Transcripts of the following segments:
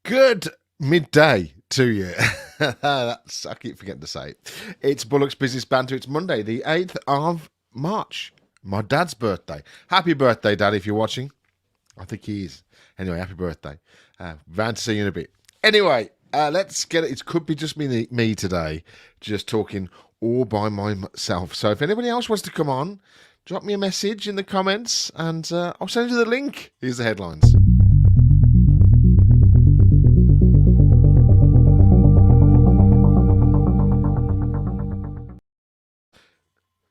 Good midday to you. I keep forgetting to say it. It's Bullock's Business Banter. It's Monday, the 8th of March. My dad's birthday. Happy birthday, Dad, if you're watching. I think he is. Anyway, happy birthday. Round to see you in a bit. Anyway, let's get it. It could be just me today, just talking all by myself. So if anybody else wants to come on, drop me a message in the comments and I'll send you the link. Here's the headlines.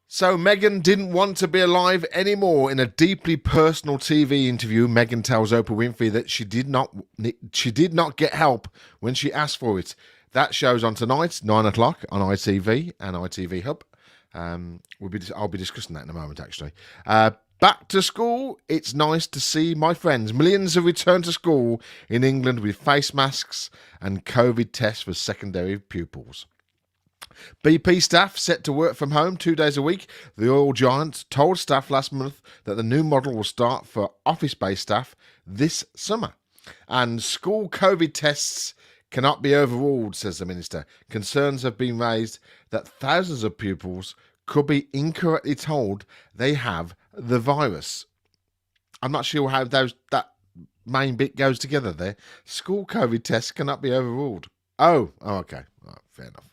So Meghan didn't want to be alive anymore. In a deeply personal TV interview, Meghan tells Oprah Winfrey that she did not get help when she asked for it. That show's on tonight, 9 o'clock on ITV and ITV Hub. I'll be discussing that in a moment, actually. Back to school. It's nice to see my friends. Millions have returned to school in England with face masks and COVID tests for secondary pupils. BP staff set to work from home 2 days a week. The oil giant told staff last month that the new model will start for office-based staff this summer. And school COVID tests cannot be overruled, says the minister. Concerns have been raised that thousands of pupils could be incorrectly told they have the virus. I'm not sure how that main bit goes together there. School COVID tests cannot be overruled. Oh, okay. Right, fair enough.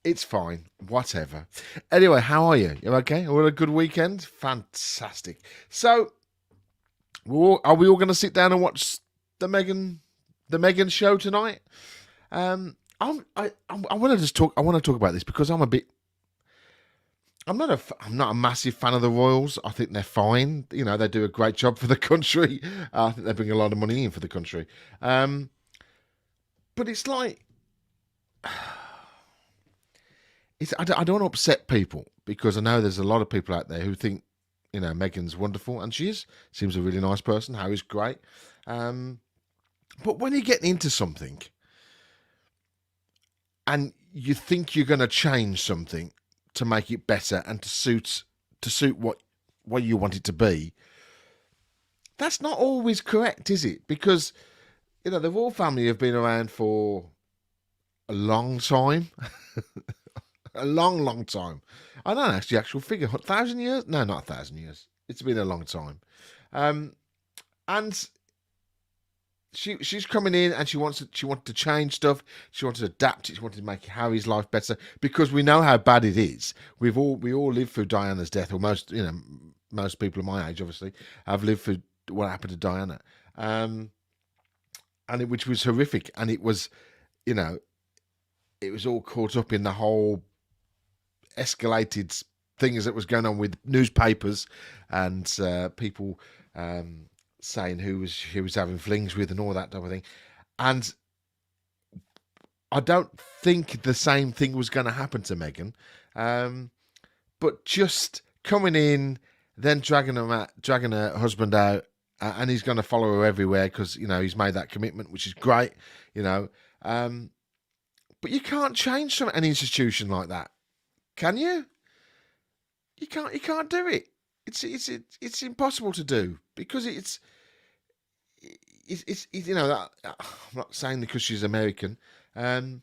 It's fine. Whatever. Anyway, how are you? You okay? We had a good weekend? Fantastic. So, are we all going to sit down and watch the Meghan show tonight? I want to talk about this because I'm not a massive fan of the royals. I think they're fine. You know, they do a great job for the country. I think they bring a lot of money in for the country. But it's like, I don't want to upset people because I know there's a lot of people out there who think, you know, Meghan's wonderful, and she is. Seems a really nice person. Harry's great. But when you're getting into something and you think you're going to change something to make it better and to suit what you want it to be, that's not always correct, is it? Because, you know, the royal family have been around for a long time. A long time. I don't know the actual figure. 1,000 years? No, not 1,000 years. It's been a long time. And she's coming in and she wanted to change stuff. She wanted to adapt it. She wanted to make Harry's life better because we know how bad it is. We all lived through Diana's death, or most people of my age, obviously, have lived through what happened to Diana, which was horrific. And it was, you know, it was all caught up in the whole escalated things that was going on with newspapers and people saying who was having flings with and all that type of thing. And I don't think the same thing was going to happen to Meghan, but just coming in, then dragging her husband out, and he's going to follow her everywhere because, you know, he's made that commitment, which is great, you know. But you can't change an institution like that, can you? You can't do it. It's impossible to do because it's you know, that, I'm not saying because she's American. I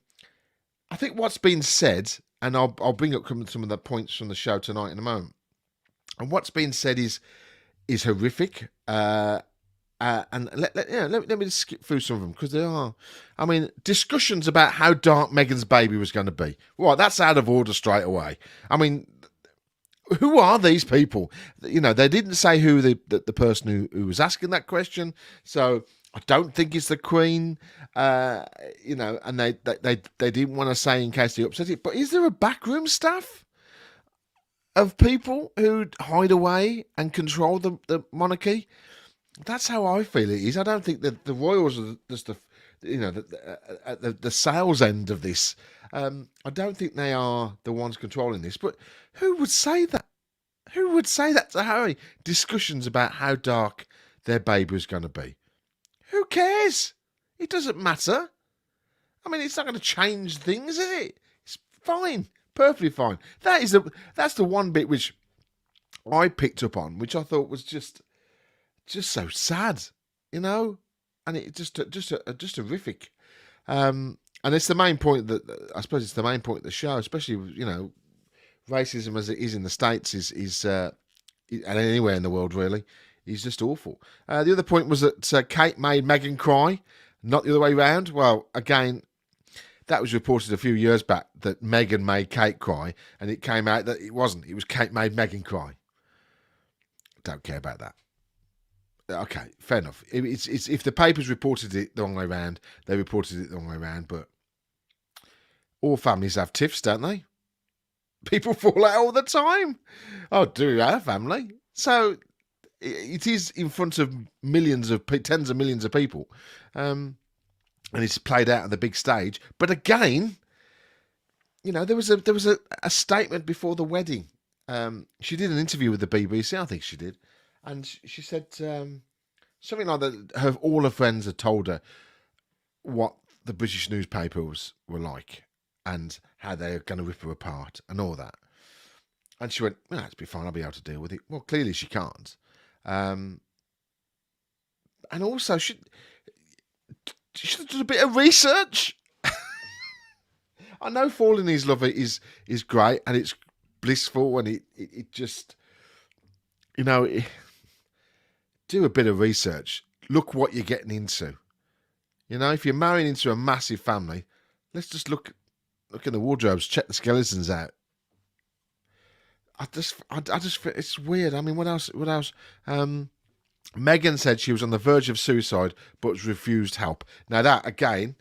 think what's been said, and I'll bring up some of the points from the show tonight in a moment. And what's been said is horrific. And let me just skip through some of them because there are, I mean, discussions about how dark Meghan's baby was going to be. Well, that's out of order straight away. I mean, who are these people? You know, they didn't say who the person who was asking that question. So I don't think it's the Queen. You know, and they didn't want to say in case they upset it. But is there a backroom staff of people who hide away and control the monarchy? That's how I feel it is. I don't think that the royals are just the sales end of this. I don't think they are the ones controlling this. But who would say that? Who would say that to Harry? Discussions about how dark their baby was going to be. Who cares? It doesn't matter. I mean, it's not going to change things, is it? It's fine, perfectly fine. That's the one bit which I picked up on, which I thought was just so sad, you know. and it just horrific. And it's the main point that I suppose it's the main point of the show, especially racism as it is in the States is and anywhere in the world really is just awful. The other point was that Kate made Meghan cry, not the other way round. Well, again, that was reported a few years back that Meghan made Kate cry, and it came out that it wasn't. It was Kate made Meghan cry. Don't care about that. Okay, fair enough. It's if the papers reported it the wrong way round, they reported it the wrong way round. But all families have tiffs, don't they? People fall out all the time. Oh, do our family? So it is in front of tens of millions of people, and it's played out on the big stage. But again, there was a statement before the wedding. She did an interview with the BBC, I think she did, and she said something like that. All her friends had told her what the British newspapers were like and how they were going to rip her apart and all that. And she went, "Well, that'll be fine. I'll be able to deal with it." Well, clearly she can't. And also, she should have done a bit of research. I know falling in love is great and it's blissful and it just, do a bit of research. Look what you're getting into. If you're marrying into a massive family, let's just look in the wardrobes, check the skeletons out. I just it's weird. I mean, what else? Meghan said she was on the verge of suicide, but was refused help. Now that again,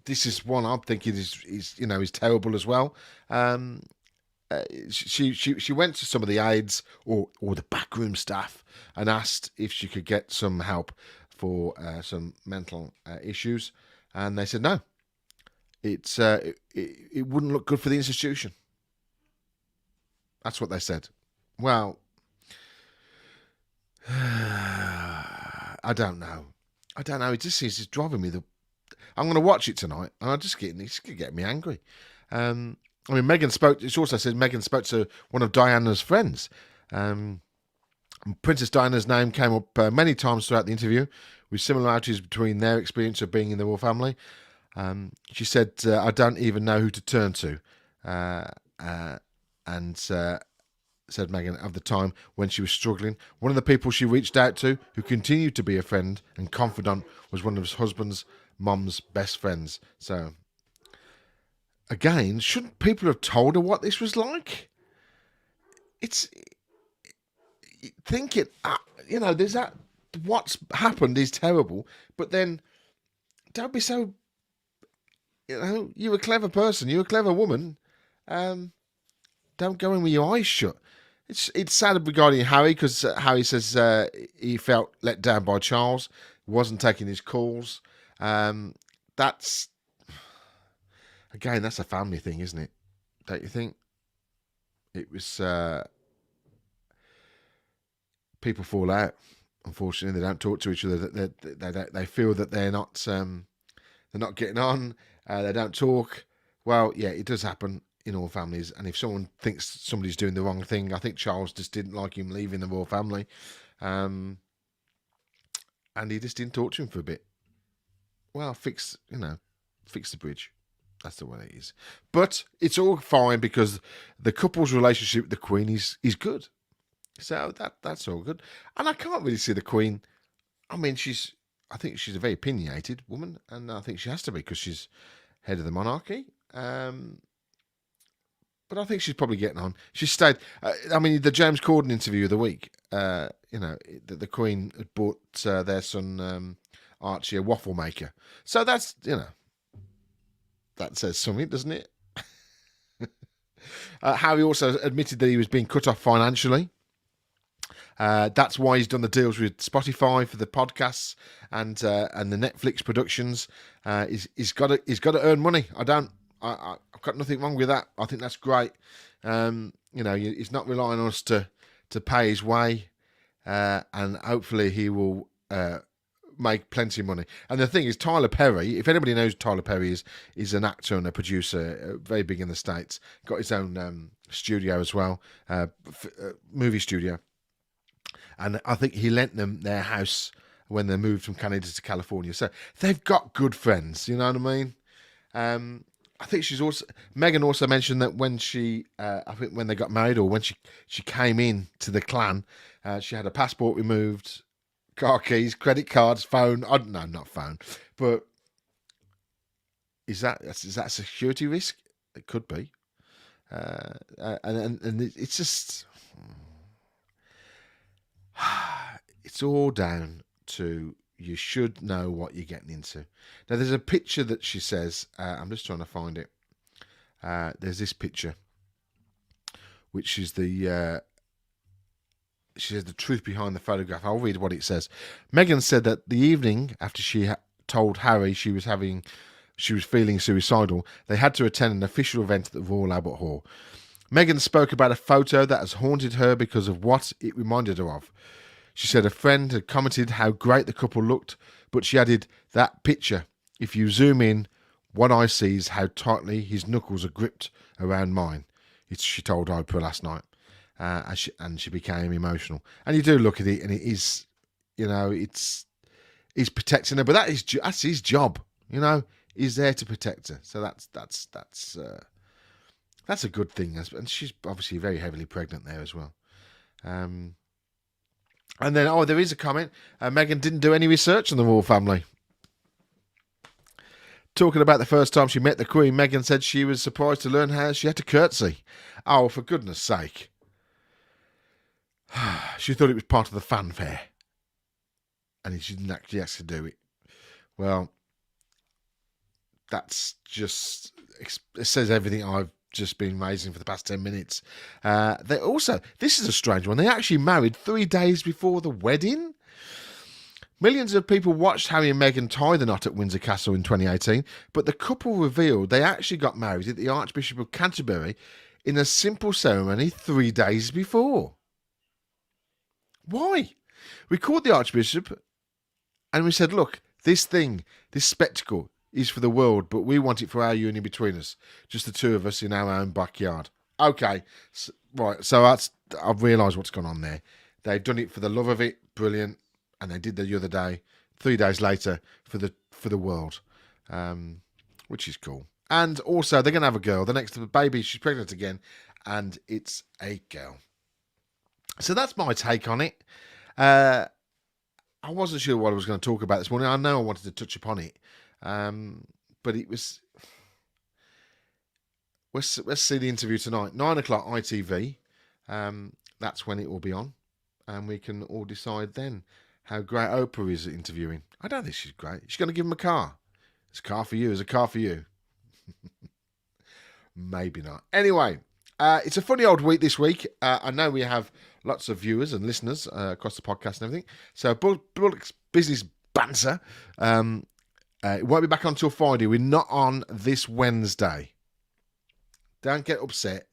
this is one I'm thinking is terrible as well. She went to some of the aides or the backroom staff and asked if she could get some help for some mental issues, and they said no. It wouldn't look good for the institution. That's what they said. Well, I don't know. It just seems it's driving me. I'm going to watch it tonight, and it's getting me angry. Meghan spoke. It also said Meghan spoke to one of Diana's friends. Princess Diana's name came up many times throughout the interview, with similarities between their experience of being in the royal family. She said, "I don't even know who to turn to," and said Meghan of the time when she was struggling. One of the people she reached out to, who continued to be a friend and confidant, was one of his husband's mum's best friends. So, again, shouldn't people have told her what this was like? There's that. What's happened is terrible, but then don't be so. You're a clever person. You're a clever woman. Don't go in with your eyes shut. It's sad regarding Harry because Harry says he felt let down by Charles, wasn't taking his calls. That's a family thing, isn't it? Don't you think? It was people fall out. Unfortunately, they don't talk to each other. They feel that they're not getting on. They don't talk. Well, yeah, it does happen in all families. And if someone thinks somebody's doing the wrong thing, I think Charles just didn't like him leaving the royal family, and he just didn't talk to him for a bit. Well, fix the bridge. That's the way it is. But it's all fine because the couple's relationship with the Queen is good. So that's all good. And I can't really see the Queen. I mean, I think she's a very opinionated woman, and I think she has to be because she's head of the monarchy. But I think she's probably getting on. She stayed. The James Corden interview of the week. The Queen had bought their son Archie a waffle maker. So that's that says something, doesn't it? Harry also admitted that he was being cut off financially. That's why he's done the deals with Spotify for the podcasts and the Netflix productions. He's got to earn money. I've got nothing wrong with that. I think that's great. He's not relying on us to pay his way, and hopefully he will make plenty of money. And the thing is, Tyler Perry, if anybody knows who Tyler Perry is an actor and a producer, very big in the States. Got his own studio as well, movie studio. And I think he lent them their house when they moved from Canada to California. So they've got good friends, you know what I mean? I think Megan also mentioned that when I think when they got married, or when she came in to the clan, she had a passport removed, car keys, credit cards, phone. I don't know, not phone, but is that a security risk? It could be, and it's just it's all down to you should know what you're getting into. Now, there's a picture that she says, I'm just trying to find it. There's this picture, which is she says the truth behind the photograph. I'll read what it says. Megan said that the evening after she told Harry she was feeling suicidal, they had to attend an official event at the Royal Albert Hall. Megan spoke about a photo that has haunted her because of what it reminded her of. She said a friend had commented how great the couple looked, but she added, that picture, if you zoom in, what I see is how tightly his knuckles are gripped around mine. She told Oprah last night, and she became emotional. And you do look at it, and it is, he's protecting her, but that's his job, He's there to protect her. So that's a good thing, and she's obviously very heavily pregnant there as well. And then, there is a comment. Meghan didn't do any research on the royal family. Talking about the first time she met the Queen, Meghan said she was surprised to learn how she had to curtsy. Oh, for goodness sake. She thought it was part of the fanfare. And she didn't actually have to do it. Well, that's just... It says everything I've just been raising for the past 10 minutes. They also, this is a strange one, they actually married 3 days before the wedding. Millions of people watched Harry and Meghan tie the knot at Windsor Castle in 2018, but the couple revealed they actually got married at the Archbishop of Canterbury in a simple ceremony 3 days before. Why? We called the Archbishop and we said, look, this spectacle is for the world, but we want it for our union between us. Just the two of us in our own backyard. Okay, right, so I've realised what's gone on there. They've done it for the love of it, brilliant, and they did the other day, 3 days later, for the world, which is cool. And also, they're going to have a girl. The next baby, she's pregnant again, and it's a girl. So that's my take on it. I wasn't sure what I was going to talk about this morning. I know I wanted to touch upon it. But it was... Let's see the interview tonight. 9 o'clock ITV. That's when it will be on. And we can all decide then how great Oprah is at interviewing. I don't think she's great. She's going to give him a car. It's a car for you. It's a car for you. Maybe not. Anyway, it's a funny old week this week. I know we have lots of viewers and listeners across the podcast and everything. So Bullock's Business Banter... it won't be back on until Friday. We're not on this Wednesday. Don't get upset.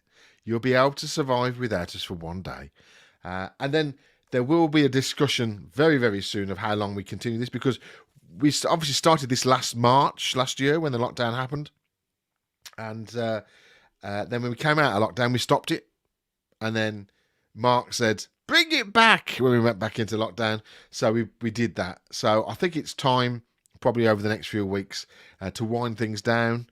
You'll be able to survive without us for one day. And then there will be a discussion very, very soon of how long we continue this, because we obviously started this last year when the lockdown happened. And then when we came out of lockdown, we stopped it. And then Mark said, bring it back when we went back into lockdown. So we did that. So I think it's time, probably over the next few weeks, to wind things down.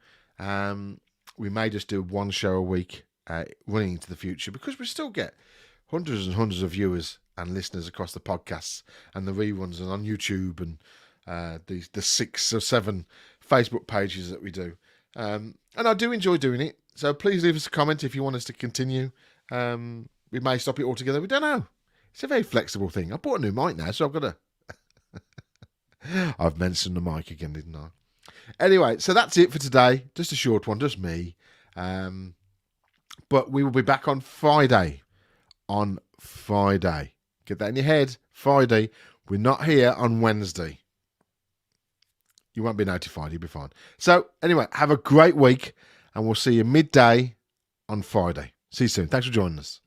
We may just do one show a week running into the future, because we still get hundreds and hundreds of viewers and listeners across the podcasts and the reruns and on YouTube and the 6 or 7 Facebook pages that we do. And I do enjoy doing it. So please leave us a comment if you want us to continue. We may stop it altogether. We don't know. It's a very flexible thing. I bought a new mic now, so I've got to... I've mentioned the mic again, didn't I? Anyway, so that's it for today. Just a short one, just me. But we will be back on Friday. Get that in your head. Friday. We're not here on Wednesday. You won't be notified. You'll be fine. So, anyway, have a great week. And we'll see you midday on Friday. See you soon. Thanks for joining us.